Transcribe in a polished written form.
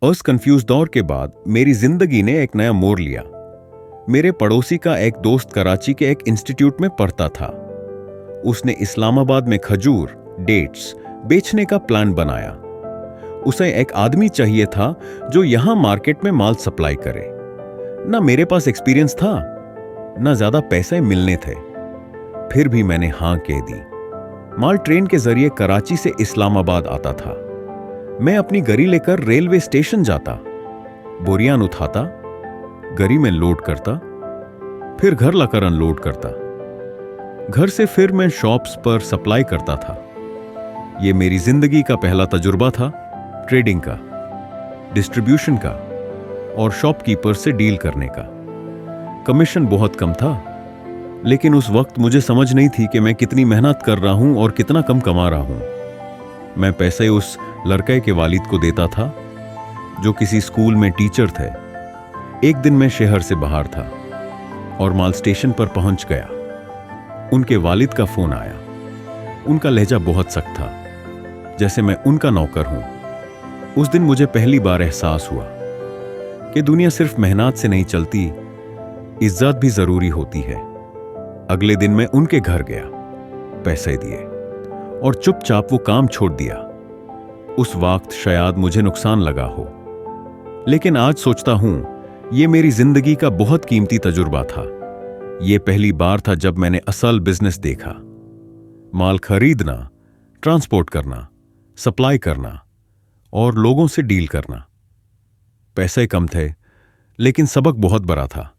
उस कंफ्यूज दौर के बाद मेरी जिंदगी ने एक नया मोड़ लिया। मेरे पड़ोसी का एक दोस्त कराची के एक इंस्टीट्यूट में पढ़ता था। उसने इस्लामाबाद में खजूर, डेट्स बेचने का प्लान बनाया। उसे एक आदमी चाहिए था जो यहां मार्केट में माल सप्लाई करे। ना मेरे पास एक्सपीरियंस था, ना ज्यादा पैसे मिलने थे। फिर भी मैंने हां कह दी। माल ट्रेन के जरिए कराची से इस्लामाबाद आता था। मैं अपनी गरी लेकर रेलवे स्टेशन जाता, बोरियान उठाता, गरी में लोड करता, फिर घर लाकर अनलोड करता। घर से फिर मैं शॉप्स पर सप्लाई करता था। यह मेरी जिंदगी का पहला तजुर्बा था, ट्रेडिंग का, डिस्ट्रीब्यूशन का और शॉपकीपर से डील करने का। कमीशन बहुत कम था, लेकिन उस वक्त मुझे समझ नहीं थी कि मैं कितनी मेहनत कर रहा हूं और कितना कम कमा रहा हूं। मैं पैसे उस लड़के के वालिद को देता था जो किसी स्कूल में टीचर थे। एक दिन मैं शहर से बाहर था और माल स्टेशन पर पहुंच गया। उनके वालिद का फोन आया। उनका लहजा बहुत सख्त था, जैसे मैं उनका नौकर हूं। उस दिन मुझे पहली बार एहसास हुआ कि दुनिया सिर्फ मेहनत से नहीं चलती, इज्जत भी जरूरी होती है। अगले दिन मैं उनके घर गया, पैसे दिए और चुपचाप वो काम छोड़ दिया। उस वक्त शायद मुझे नुकसान लगा हो, लेकिन आज सोचता हूं यह मेरी जिंदगी का बहुत कीमती तजुर्बा था। यह पहली बार था जब मैंने असल बिजनेस देखा। माल खरीदना, ट्रांसपोर्ट करना, सप्लाई करना और लोगों से डील करना। पैसे कम थे, लेकिन सबक बहुत बड़ा था।